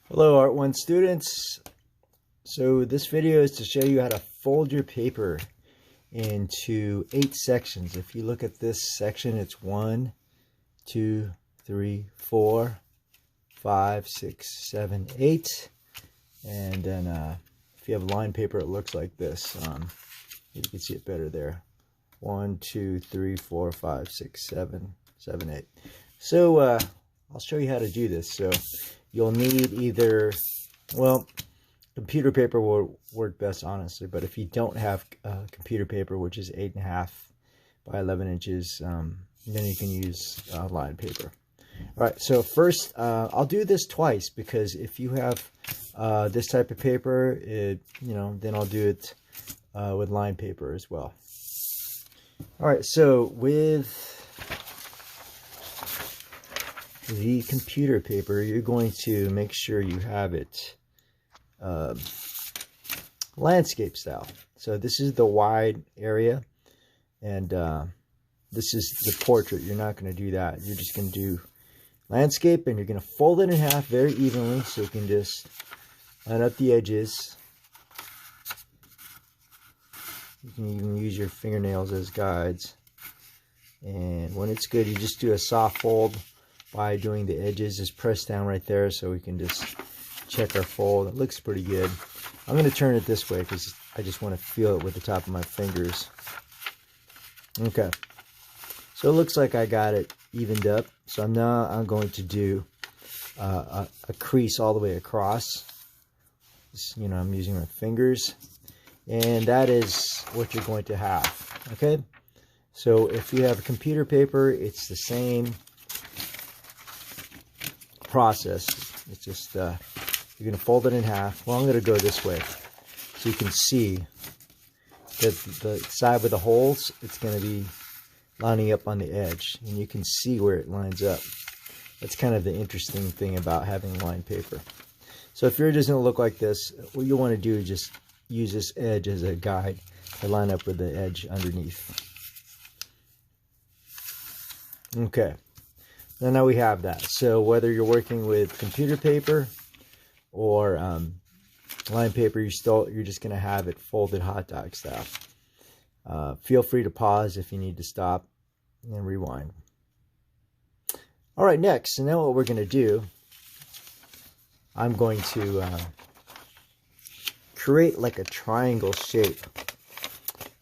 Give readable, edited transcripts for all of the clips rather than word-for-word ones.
Hello Art 1 students. So this video is to show you how to fold your paper into 8 sections. If you look at this section, it's 1, 2, 3, 4, 5, 6, 7, 8. And then if you have lined paper, it looks like this. You can see it better there. 1, 2, 3, 4, 5, 6, 7, 7, 8. So I'll show you how to do this. So you'll need either, well, computer paper will work best, honestly, but if you don't have computer paper, which is 8.5 by 11 inches, then you can use lined paper. All right, so first, I'll do this twice, because if you have this type of paper, then I'll do it with lined paper as well. All right, so with the computer paper, you're going to make sure you have it landscape style. So this is the wide area, and this is the portrait. You're not going to do that. You're just going to do landscape, and you're going to fold it in half very evenly, so you can just line up the edges. You can even use your fingernails as guides. And when it's good, you just do a soft fold by doing the edges. Just press down right there so we can just check our fold. It looks pretty good. I'm going to turn it this way because I just want to feel it with the top of my fingers. Okay. So it looks like I got it evened up. So I'm going to do a crease all the way across. Just, I'm using my fingers. And that is what you're going to have. Okay. So if you have computer paper, it's the same process. It's just you're going to fold it in half. Well, I'm going to go this way so you can see that the side with the holes, it's going to be lining up on the edge, and you can see where it lines up. That's kind of the interesting thing about having lined paper. So if yours doesn't look like this, what you want to do is just use this edge as a guide to line up with the edge underneath. Okay. Now we have that. So whether you're working with computer paper or lined paper, you're just going to have it folded hot dog style. Feel free to pause if you need to stop and rewind. All right, next, and now what we're going to do, I'm going to create like a triangle shape.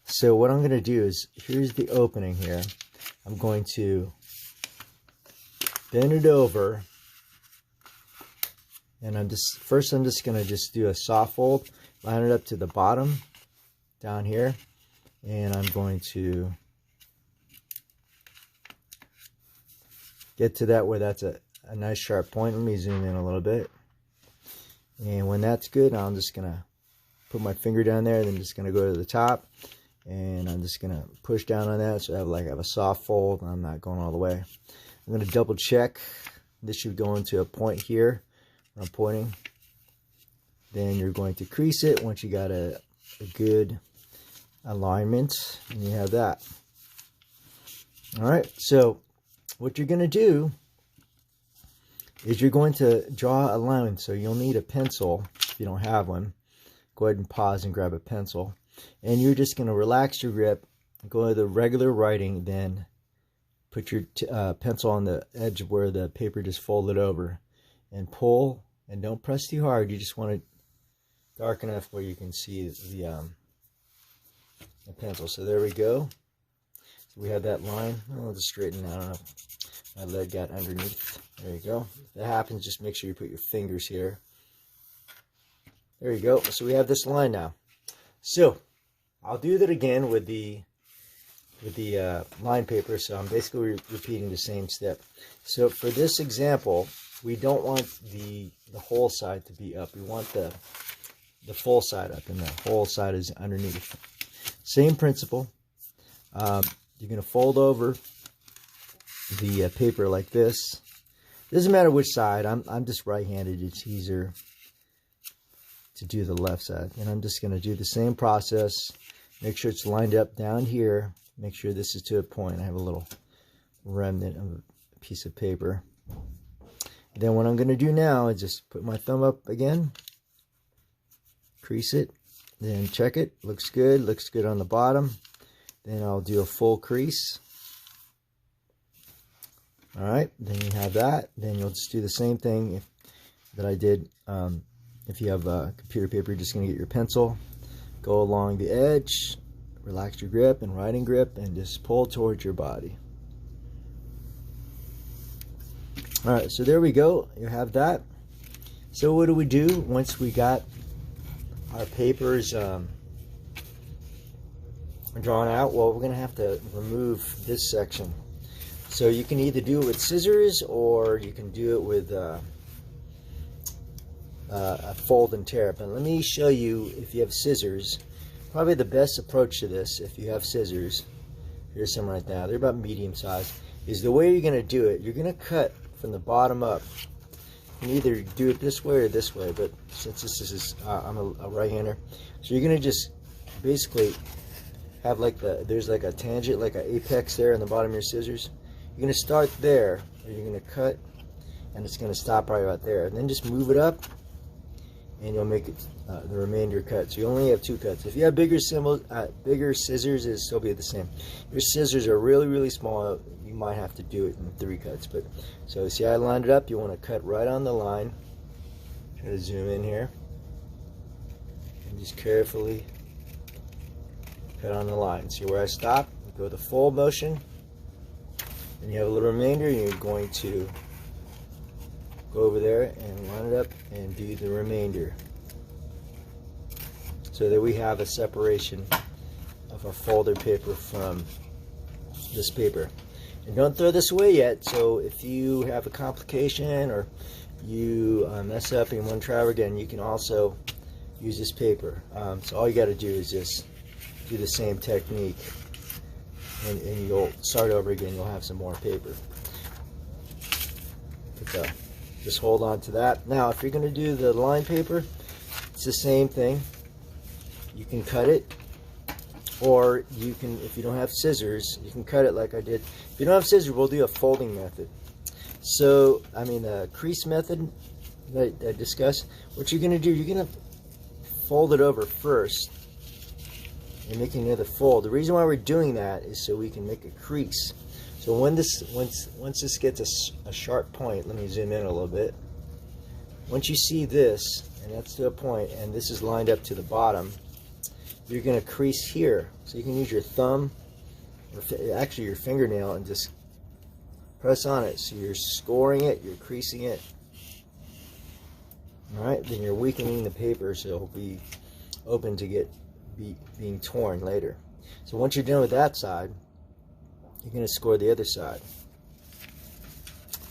So what I'm going to do is, here's the opening here. I'm going to bend it over, and I'm just going to do a soft fold, line it up to the bottom down here, and I'm going to get to that where that's a nice sharp point. Let me zoom in a little bit, and when that's good, I'm just going to put my finger down there, then just going to go to the top, and I'm just going to push down on that so I have a soft fold. I'm not going all the way. I'm going to double check. This should go into a point here where I'm pointing. Then you're going to crease it once you got a good alignment, and you have that. All right, so what you're going to do is you're going to draw a line. So you'll need a pencil. If you don't have one, go ahead and pause and grab a pencil. And you're just going to relax your grip, go to the regular writing, then put your pencil on the edge where the paper just folded over, and pull, and don't press too hard. You just want it dark enough where you can see the pencil. So there we go. So we have that line. I'll just straighten it. I don't know if my leg got underneath. There you go. If that happens, just make sure you put your fingers here. There you go. So we have this line now. So I'll do that again with the line paper. So I'm basically repeating the same step. So for this example, we don't want the whole side to be up. We want the full side up, and the whole side is underneath. Same principle. You're going to fold over the paper like this. Doesn't matter which side. I'm just right-handed. It's easier to do the left side. And I'm just going to do the same process. Make sure it's lined up down here. Make sure this is to a point. I have a little remnant of a piece of paper. Then what I'm going to do now is just put my thumb up again, crease it, then check it. Looks good on the bottom. Then I'll do a full crease. Alright, then you have that. Then you'll just do the same thing that I did. If you have computer paper, you're just going to get your pencil, go along the edge, relax your grip and writing grip, and just pull towards your body. Alright, so there we go. You have that. So what do we do once we got our papers drawn out? Well, we're going to have to remove this section. So you can either do it with scissors, or you can do it with a fold and tear. But let me show you, if you have scissors, probably the best approach to this, if you have scissors, here's some right now, they're about medium size, is the way you're going to do it. You're going to cut from the bottom up. You can either do it this way or this way, but since this is, I'm a right-hander, so you're going to just basically have like there's like a tangent, like an apex there on the bottom of your scissors. You're going to start there, or you're going to cut, and it's going to stop right about there. And then just move it up, and you'll make it the remainder cut. So you only have 2 cuts. If you have bigger scissors, it'll still be the same. If your scissors are really small, you might have to do it in 3 cuts. But so see, I lined it up. You want to cut right on the line. Try to zoom in here, and just carefully cut on the line. See where I stop? Go the full motion. And you have a little remainder, and you're going to go over there and line it up and do the remainder. So that we have a separation of our folder paper from this paper. And don't throw this away yet. So if you have a complication, or you mess up and you want to try again, you can also use this paper. So all you got to do is just do the same technique. And you'll start over again. You'll have some more paper. But, just hold on to that. Now, if you're going to do the line paper, it's the same thing. You can cut it, or you can, if you don't have scissors, you can cut it like I did. If you don't have scissors, we'll do a folding method. So, I mean, a crease method that I discussed. What you're going to do, you're going to fold it over first. You're making another fold. The reason why we're doing that is so we can make a crease. So when this, once this gets a sharp point, let me zoom in a little bit. Once you see this, and that's to a point, and this is lined up to the bottom, you're going to crease here. So you can use your thumb, or actually your fingernail, and just press on it. So you're scoring it, you're creasing it. Alright, then you're weakening the paper so it'll be open to being torn later. So once you're done with that side, you're going to score the other side.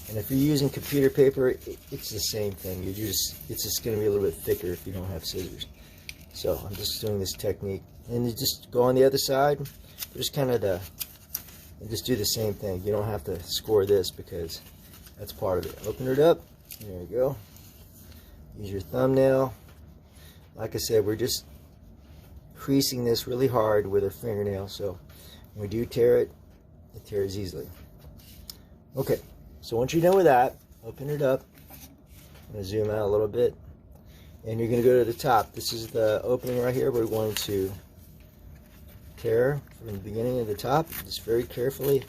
And if you're using computer paper, it's the same thing. It's just going to be a little bit thicker if you don't have scissors. So I'm just doing this technique, and you just go on the other side. Just kind of and just do the same thing. You don't have to score this because that's part of it. Open it up. There you go. Use your thumbnail. Like I said, we're just creasing this really hard with a fingernail, so when we do tear it, it tears easily. Okay, so once you're done with that, open it up. I'm going to zoom out a little bit, and you're going to go to the top. This is the opening right here. We're going to tear from the beginning of the top, just very carefully.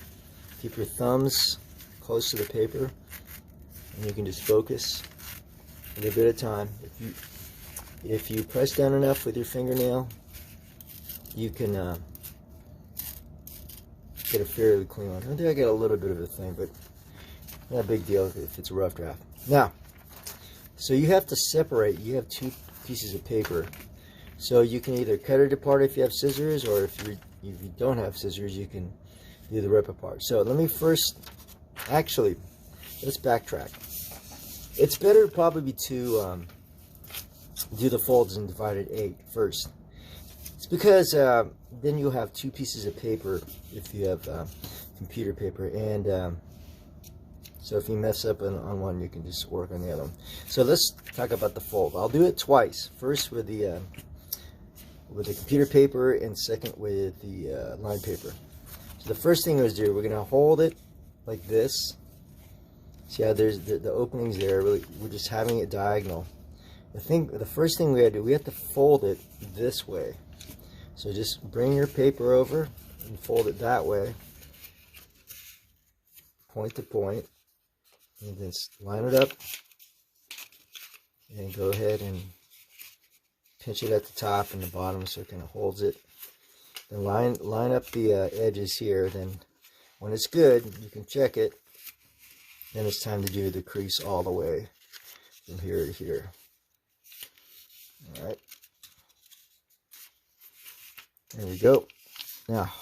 Keep your thumbs close to the paper, and you can just focus a little bit at a time. If you press down enough with your fingernail, you can get a fairly clean one. I think I got a little bit of a thing, but not a big deal if it's a rough draft. Now, so you have to separate. You have 2 pieces of paper, so you can either cut it apart if you have scissors, or if you don't have scissors, you can do the rip apart. So let me first, actually, let's backtrack. It's better probably to do the folds and divide it 8 first. It's because then you'll have 2 pieces of paper if you have computer paper, and so if you mess up on one, you can just work on the other one. So let's talk about the fold. I'll do it twice. First with the computer paper, and second with the line paper. So the first thing we're going to do, we're going to hold it like this. See how there's the openings there, really, we're just having it diagonal. The first thing we gotta do, we have to fold it this way. So just bring your paper over and fold it that way, point to point, and then line it up, and go ahead and pinch it at the top and the bottom so it kind of holds it. Then line up the edges here. Then when it's good, you can check it. Then it's time to do the crease all the way from here to here. All right. There we go. Now,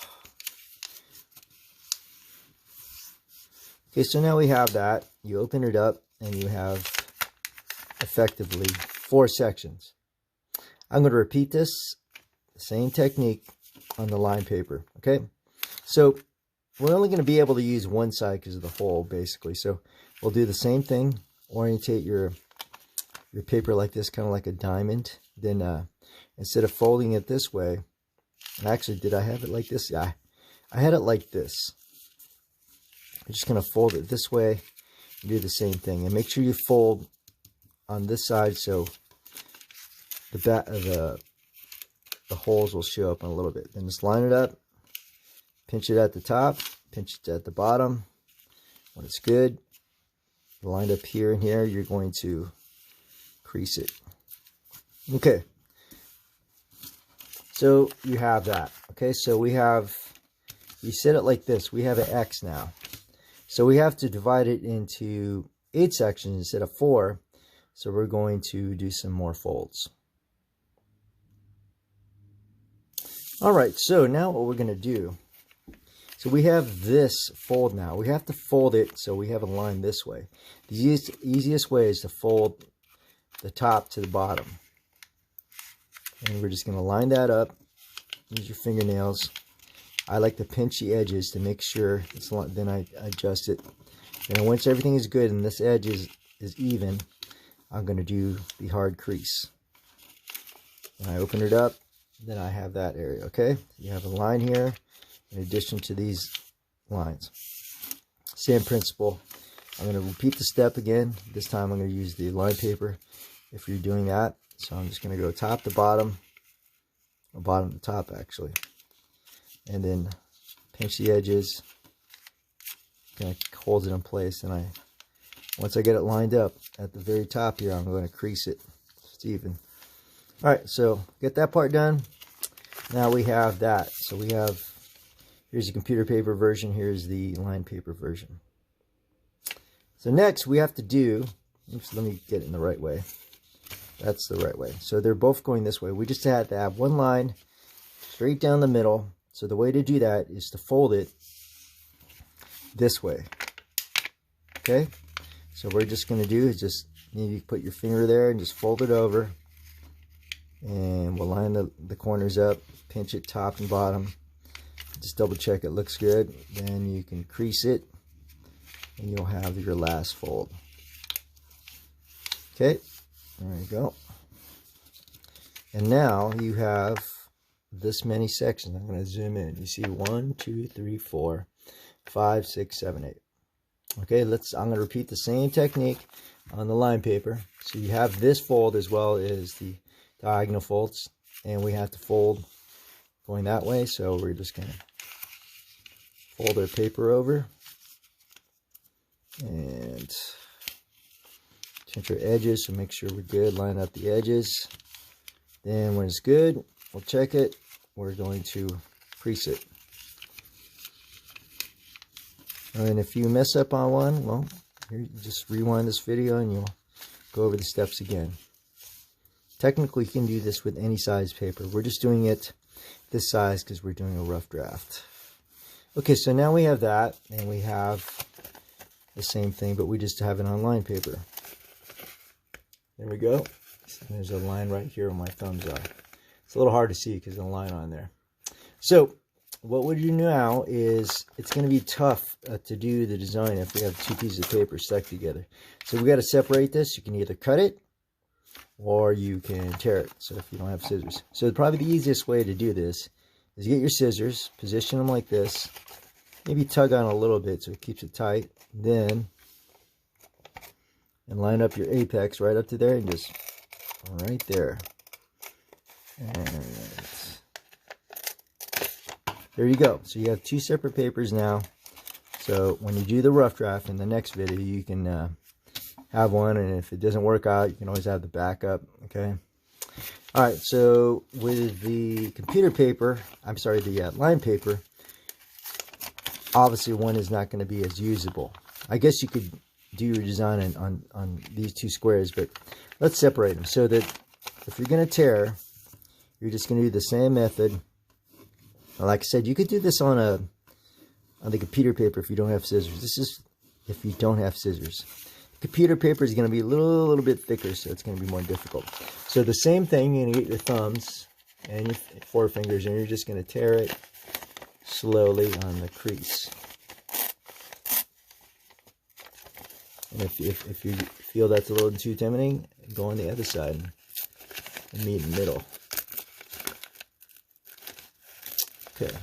okay, so now we have that. You open it up and you have effectively 4 sections. I'm going to repeat this, same technique on the line paper, okay? So we're only going to be able to use one side because of the hole, basically. So we'll do the same thing, orientate your paper like this, kind of like a diamond. Then instead of folding it this way, actually, did I have it like this? Yeah, I had it like this. I'm just going to fold it this way and do the same thing. And make sure you fold on this side so the holes will show up in a little bit. Then just line it up, pinch it at the top, pinch it at the bottom. When it's good, lined up here and here, you're going to crease it. Okay. So you have that. Okay, so we set it like this. We have an X now. So we have to divide it into 8 sections instead of 4. So we're going to do some more folds. All right, so now what we're going to do, so we have this fold now. We have to fold it so we have a line this way. The easiest way is to fold the top to the bottom. And we're just going to line that up. Use your fingernails. I like to pinch the edges to make sure it's then I adjust it. And once everything is good and this edge is even, I'm going to do the hard crease. When I open it up, then I have that area, okay? You have a line here in addition to these lines. Same principle. I'm going to repeat the step again. This time I'm going to use the line paper if you're doing that. So I'm just going to go top to bottom, or bottom to top actually. And then pinch the edges. Kind of holds it in place. And once I get it lined up at the very top here, I'm going to crease it so it's even. All right, so get that part done. Now we have that. So we have, here's the computer paper version, here's the line paper version. So next we have to do, oops, let me get it in the right way. That's the right way. So they're both going this way. We just had to have one line straight down the middle. So the way to do that is to fold it this way. Okay? So we're just going to do is just maybe put your finger there and just fold it over. And we'll line the corners up, pinch it top and bottom. Just double check it looks good. Then you can crease it and you'll have your last fold. Okay, there you go. And now you have this many sections. I'm going to zoom in. You see 1, 2, 3, 4, 5, 6, 7, 8. Okay, I'm going to repeat the same technique on the line paper. So you have this fold as well as the diagonal folds, and we have to fold going that way. So we're just going to fold our paper over and pinch our edges, so make sure we're good. Line up the edges. Then when it's good, we'll check it. We're going to crease it. And if you mess up on one, well, here, you just rewind this video and you'll go over the steps again. Technically, you can do this with any size paper. We're just doing it this size because we're doing a rough draft. Okay, so now we have that, and we have the same thing, but we just have it on line paper. There we go. There's a line right here where my thumbs are. It's a little hard to see because there's a line on there. So what we do now is, it's going to be tough to do the design if we have 2 pieces of paper stuck together. So we got to separate this. You can either cut it or you can tear it, so if you don't have scissors. So probably the easiest way to do this is get your scissors, position them like this, maybe tug on a little bit so it keeps it tight. Then and line up your apex right up to there, and just right there. And there you go. So you have two separate papers now. So when you do the rough draft in the next video, you can have one, and if it doesn't work out, you can always have the backup. Okay. All right. So with the computer paper, I'm sorry, the line paper, obviously one is not going to be as usable. I guess you could do your design on these two squares, but let's separate them so that if you're going to tear, you're just going to do the same method. Like I said, you could do this on the computer paper if you don't have scissors. This is if you don't have scissors. Computer paper is going to be a little bit thicker, so it's going to be more difficult. So the same thing, you're going to get your thumbs and your forefingers, and you're just going to tear it slowly on the crease. And if you feel that's a little too tempting, go on the other side and meet in the middle. Okay,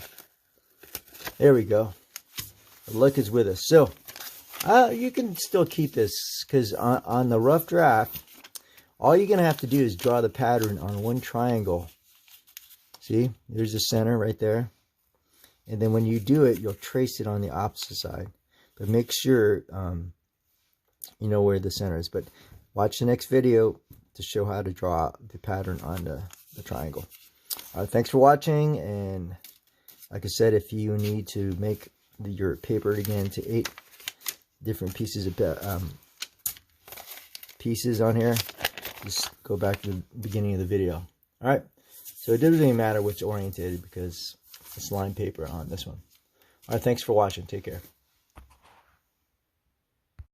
there we go. The luck is with us. So you can still keep this, because on the rough draft, all you're going to have to do is draw the pattern on one triangle. See, there's the center right there. And then when you do it, you'll trace it on the opposite side. But make sure you know where the center is. But watch the next video to show how to draw the pattern on the triangle. Thanks for watching. And like I said, if you need to make your paper again to 8 different pieces of pieces on here, just go back to the beginning of the video. All right, so it doesn't really matter which oriented, because it's line paper on this one. All right, thanks for watching. Take care.